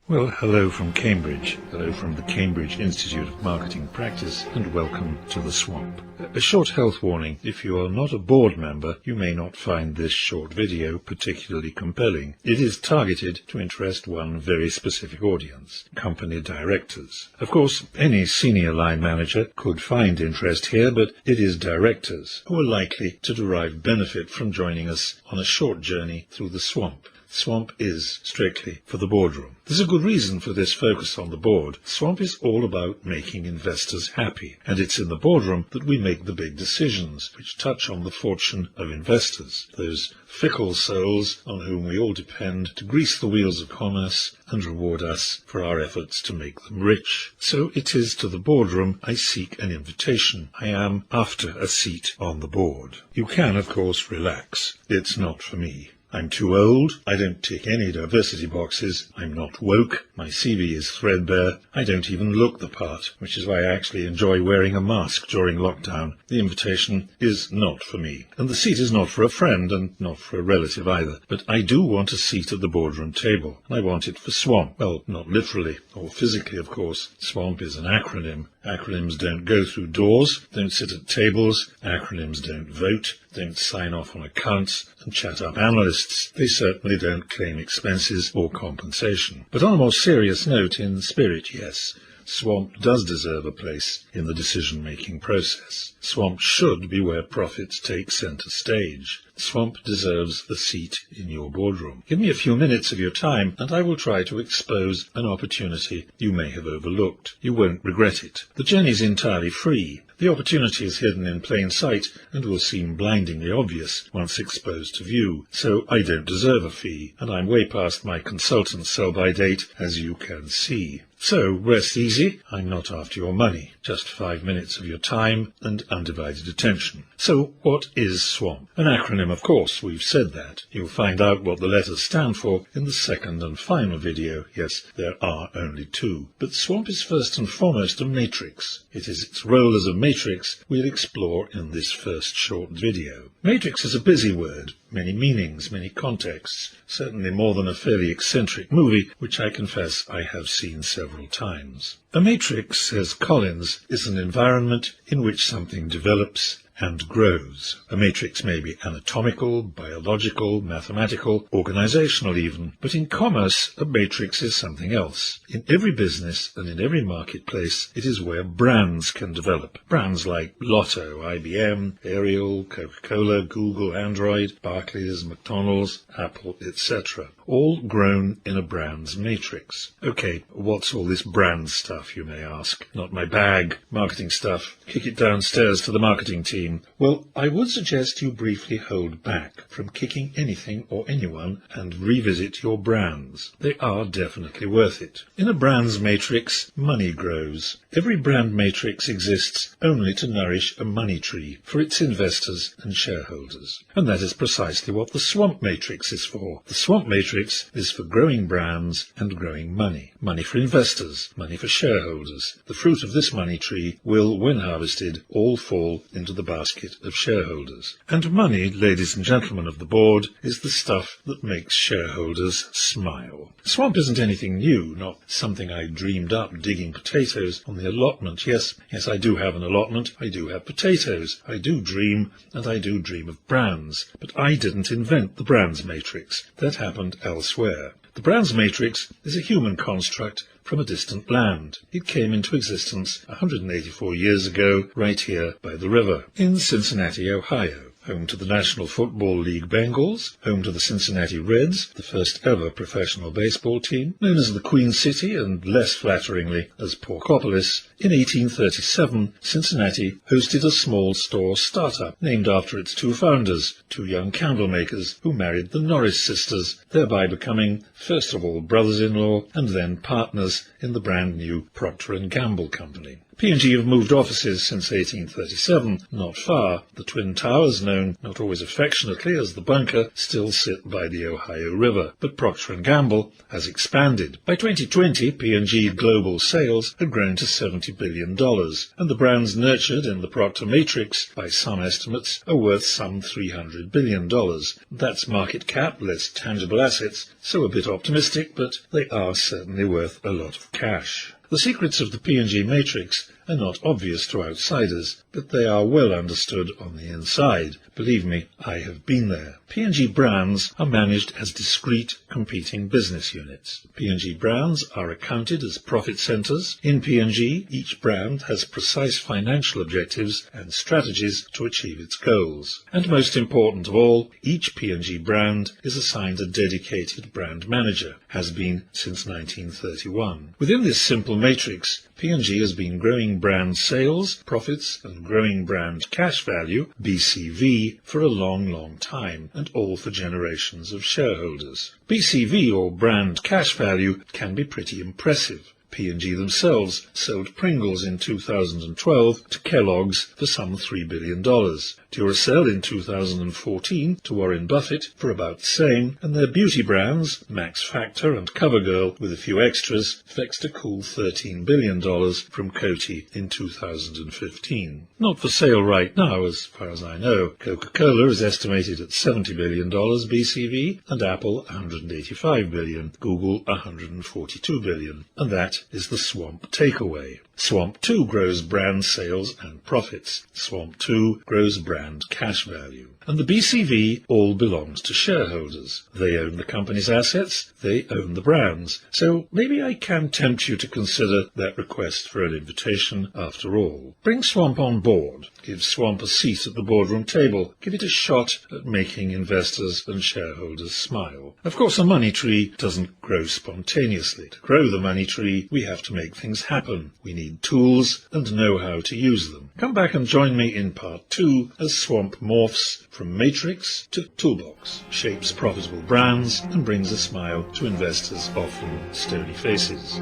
Well, hello from Cambridge, hello from the Cambridge Institute of Marketing Practice, and welcome to the Swamp. A short health warning: if you are not a board member, you may not find this short video particularly compelling. It is targeted to interest one very specific audience: company directors. Of course, any senior line manager could find interest here, but it is directors who are likely to derive benefit from joining us on a short journey through the Swamp. Swamp is strictly for the boardroom. There's a good reason for this focus on the board. Swamp is all about making investors happy, and it's in the boardroom that we make the big decisions which touch on the fortune of investors, those fickle souls on whom we all depend to grease the wheels of commerce and reward us for our efforts to make them rich. So it is to the boardroom I seek an invitation. I am after a seat on the board. You can, of course, relax. It's not for me. I'm too old, I don't tick any diversity boxes, I'm not woke, my CV is threadbare, I don't even look the part, which is why I actually enjoy wearing a mask during lockdown. The invitation is not for me. And the seat is not for a friend, and not for a relative either. But I do want a seat at the boardroom table, and I want it for SWAMP. Well, not literally, or physically, of course. SWAMP is an acronym. Acronyms don't go through doors, don't sit at tables, acronyms don't vote, don't sign off on accounts and chat up analysts. They certainly don't claim expenses or compensation. But on a more serious note, in spirit, yes, SWAMP does deserve a place in the decision-making process. SWAMP should be where profits take centre stage. SWAMP deserves a seat in your boardroom. Give me a few minutes of your time, and I will try to expose an opportunity you may have overlooked. You won't regret it. The journey's entirely free. The opportunity is hidden in plain sight and will seem blindingly obvious once exposed to view. So I don't deserve a fee, and I'm way past my consultant sell-by date, as you can see. So rest easy. I'm not after your money, just 5 minutes of your time and undivided attention. So what is SWAMP? An acronym, of course, we've said that. You'll find out what the letters stand for in the second and final video. Yes, there are only two. But SWAMP is first and foremost a matrix. It is its role as a matrix we'll explore in this first short video. Matrix is a busy word, many meanings, many contexts, certainly more than a fairly eccentric movie, which I confess I have seen several times. A matrix, says Collins, is an environment in which something develops and grows. A matrix may be anatomical, biological, mathematical, organizational even, but in commerce a matrix is something else. In every business and in every marketplace it is where brands can develop. Brands like Lotto, IBM, Ariel, Coca-Cola, Google, Android, Barclays, McDonald's, Apple, etc. All grown in a brand's matrix. Okay, what's all this brand stuff, you may ask? Not my bag. Marketing stuff. Kick it downstairs to the marketing team. Well, I would suggest you briefly hold back from kicking anything or anyone and revisit your brands. They are definitely worth it. In a brand's matrix, money grows. Every brand matrix exists only to nourish a money tree for its investors and shareholders. And that is precisely what the SWAMP matrix is for. The SWAMP matrix is for growing brands and growing money. Money for investors, money for shareholders. The fruit of this money tree will, when harvested, all fall into the basket of shareholders. And money, ladies and gentlemen of the board, is the stuff that makes shareholders smile. SWAMP isn't anything new, not something I dreamed up digging potatoes on the allotment. Yes, I do have an allotment, I do have potatoes, I do dream, and I do dream of brands. But I didn't invent the brands matrix. That happened elsewhere. The brands matrix is a human construct from a distant land. It came into existence 184 years ago, right here by the river, in Cincinnati, Ohio. Home to the National Football League Bengals, home to the Cincinnati Reds, the first ever professional baseball team, known as the Queen City and less flatteringly as Porkopolis. In 1837, Cincinnati hosted a small store startup named after its two founders, two young candle makers who married the Norris sisters, thereby becoming first of all brothers-in-law and then partners in the brand new Procter & Gamble company. P&G have moved offices since 1837, not far. The Twin Towers, known not always affectionately as the Bunker, still sit by the Ohio River, but Procter & Gamble has expanded. By 2020, P&G global sales had grown to $70 billion, and the brands nurtured in the Procter matrix, by some estimates, are worth some $300 billion. That's market cap less tangible assets, so a bit optimistic, but they are certainly worth a lot of cash. The secrets of the P&G matrix are not obvious to outsiders, but they are well understood on the inside. Believe me, I have been there. P&G brands are managed as discrete, competing business units. P&G brands are accounted as profit centers. In P&G, each brand has precise financial objectives and strategies to achieve its goals. And most important of all, each P&G brand is assigned a dedicated brand manager, has been since 1931. Within this simple matrix, P&G has been growing brand sales, profits, and growing brand cash value, BCV, for a long time, and all for generations of shareholders. BCV, or brand cash value, can be pretty impressive. P&G themselves sold Pringles in 2012 to Kellogg's for some $3 billion. Duracell in 2014 to Warren Buffett for about the same, and their beauty brands, Max Factor and CoverGirl with a few extras, fetched a cool $13 billion from Coty in 2015. Not for sale right now, as far as I know. Coca-Cola is estimated at $70 billion BCV, and Apple $185 billion, Google $142 billion, and that is the Swamp takeaway. Swamp 2 grows brand sales and profits. Swamp 2 grows brand cash value. And the BCV all belongs to shareholders. They own the company's assets, they own the brands. So maybe I can tempt you to consider that request for an invitation after all. Bring Swamp on board. Give Swamp a seat at the boardroom table. Give it a shot at making investors and shareholders smile. Of course, a money tree doesn't grow spontaneously. To grow the money tree, we have to make things happen. We need tools and know how to use them. Come back and join me in part 2 as Swamp morphs from matrix to toolbox, shapes profitable brands and brings a smile to investors' often stony faces.